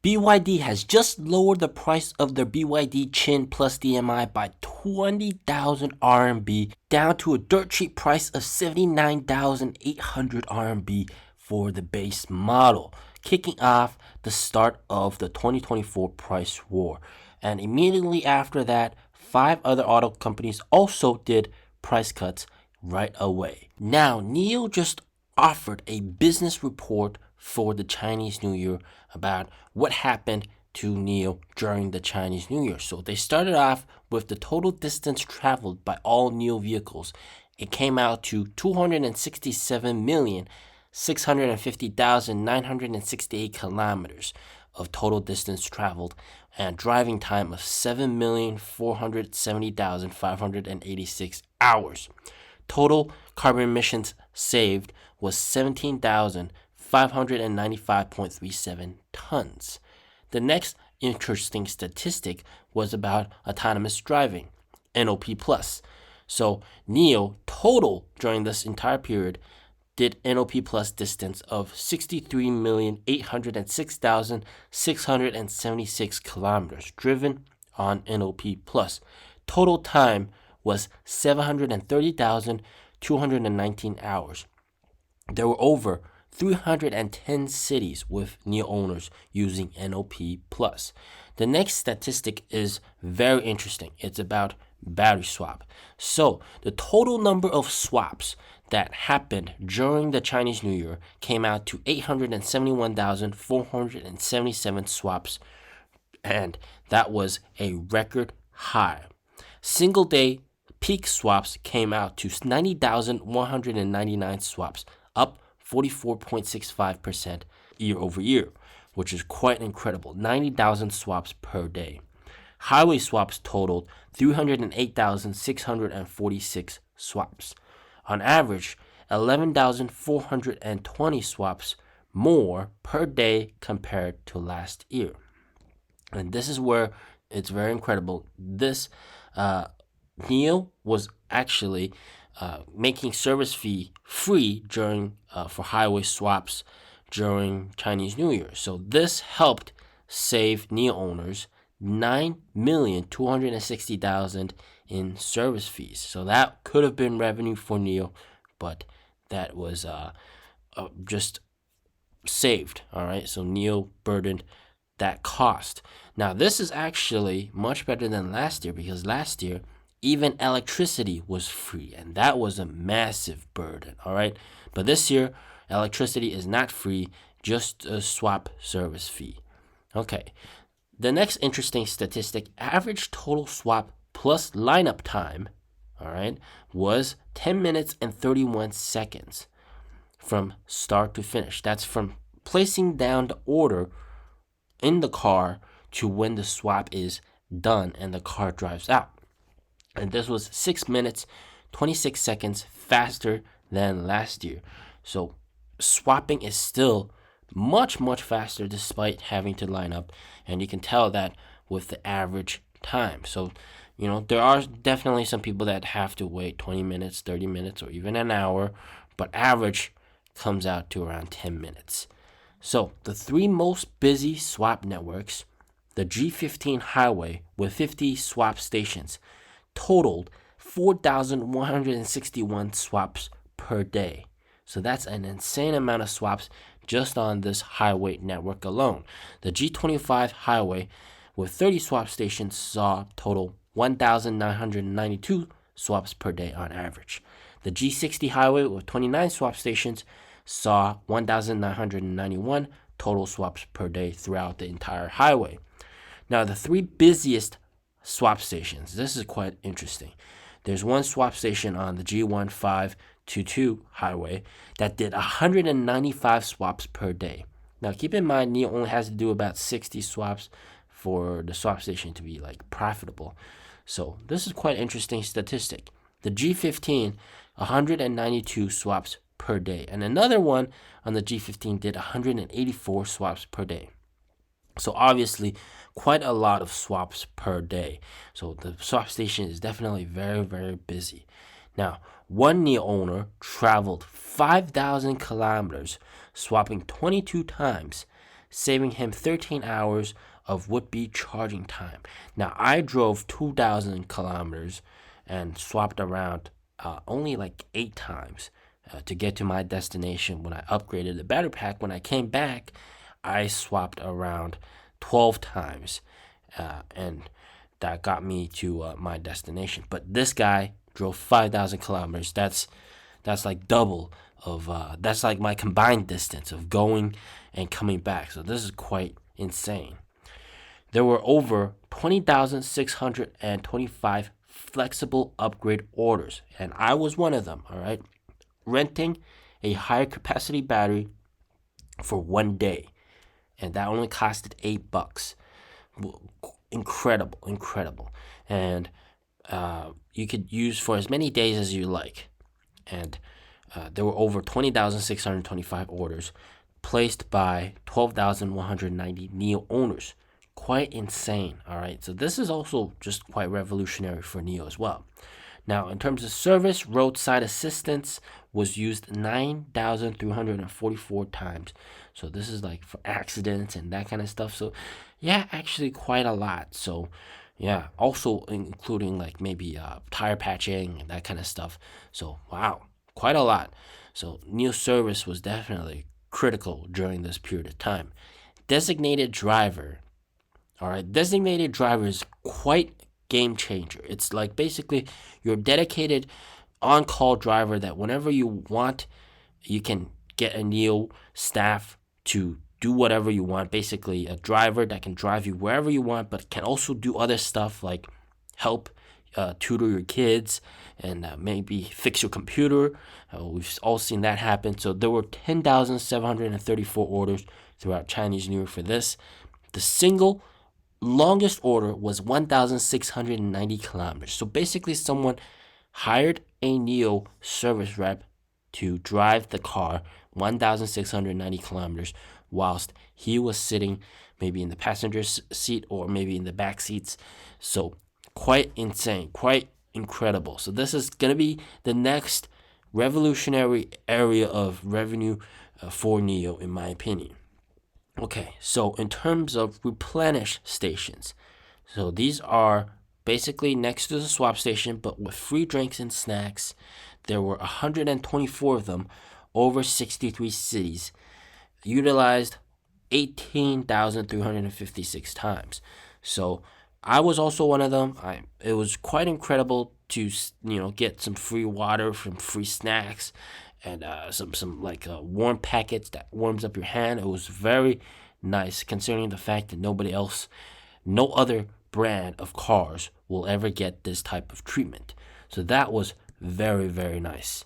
BYD has just lowered the price of their BYD Chin Plus DMI by 20,000 RMB down to a dirt cheap price of 79,800 RMB for the base model, kicking off the start of the 2024 price war. And immediately after that, 5 other auto companies also did price cuts right away. Now, NIO just offered a business report for the Chinese New Year about what happened to NIO during the Chinese New Year. So they started off with the total distance traveled by all NIO vehicles. It came out to 267,650,968 kilometers of total distance traveled and driving time of 7,470,586 hours. Total carbon emissions saved was 17,595.37 tons. The next interesting statistic was about autonomous driving, NOP+. So NIO total during this entire period did NOP+ distance of 63,806,676 kilometers driven on NOP+. Total time was 730,219 hours. There were over 310 cities with NIO owners using NOP+. The next statistic is very interesting. It's about battery swap. So the total number of swaps that happened during the Chinese New Year came out to 871,477 swaps, and that was a record high. Single day peak swaps came out to 90,199 swaps, up 44.65% year over year, which is quite incredible. 90,000 swaps per day. Highway swaps totaled 308,646 swaps. On average, 11,420 swaps more per day compared to last year. And this is where it's very incredible. This NIO was actually making service fee free during for highway swaps during Chinese New Year. So this helped save NIO owners 9,260,000 in service fees. So that could have been revenue for NIO, but that was just saved. All right, so NIO burdened that cost. Now this is actually much better than last year, because last year even electricity was free, and that was a massive burden. All right, but this year electricity is not free, just a swap service fee. Okay, the next interesting statistic, average total swap plus lineup time, all right, was 10 minutes and 31 seconds from start to finish. That's from placing down the order in the car to when the swap is done and the car drives out. And this was 6 minutes, 26 seconds faster than last year. So swapping is still much, much faster despite having to line up. And you can tell that with the average time. So, you know, there are definitely some people that have to wait 20 minutes, 30 minutes, or even an hour. But average comes out to around 10 minutes. So the 3 most busy swap networks, the G15 highway with 50 swap stations, totaled 4,161 swaps per day. So that's an insane amount of swaps just on this highway network alone. The G25 highway with 30 swap stations saw total 1,992 swaps per day on average. The G60 highway with 29 swap stations saw 1,991 total swaps per day throughout the entire highway. Now, the 3 busiest swap stations, this is quite interesting. There's one swap station on the G1522 highway that did 195 swaps per day. Now, keep in mind, NIO only has to do about 60 swaps for the swap station to be like profitable. So this is quite interesting statistic. The G15, 192 swaps per day. And another one on the G15 did 184 swaps per day. So obviously, quite a lot of swaps per day. So the swap station is definitely very, very busy. Now, one NIO owner traveled 5,000 kilometers, swapping 22 times, saving him 13 hours of would-be charging time. Now, I drove 2,000 kilometers and swapped around only like 8 times to get to my destination when I upgraded the battery pack. When I came back, I swapped around 12 times, and that got me to my destination. But this guy drove 5,000 kilometers. That's like double of that's like my combined distance of going and coming back. So this is quite insane. There were over 20,625 flexible upgrade orders, and I was one of them. All right, renting a higher capacity battery for 1 day, and that only costed $8. Incredible, and you could use for as many days as you like. And there were over 20,625 orders placed by 12,190 NIO owners. Quite insane, all right? So this is also just quite revolutionary for NIO as well. Now, in terms of service, roadside assistance was used 9,344 times. So this is like for accidents and that kind of stuff. So yeah, actually quite a lot. So yeah, also including like maybe tire patching and that kind of stuff. So wow, quite a lot. So NIO service was definitely critical during this period of time. Designated driver. All right, designated driver is quite game changer. It's like basically your dedicated on-call driver that whenever you want, you can get a NIO staff to do whatever you want. Basically, a driver that can drive you wherever you want, but can also do other stuff like help tutor your kids and maybe fix your computer. We've all seen that happen. So there were 10,734 orders throughout Chinese New Year for this. The single longest order was 1,690 kilometers. So basically, someone hired a NIO service rep to drive the car 1,690 kilometers whilst he was sitting maybe in the passenger seat or maybe in the back seats. So quite insane, quite incredible. So this is going to be the next revolutionary area of revenue for NIO, in my opinion. Okay, so in terms of Replenish stations, so these are basically next to the swap station, but with free drinks and snacks. There were 124 of them over 63 cities, utilized 18,356 times. So I was also one of them. It was quite incredible to get some free water, some free snacks, and some like warm packets that warms up your hand. It was very nice, considering the fact that no other brand of cars will ever get this type of treatment. So that was very, very nice.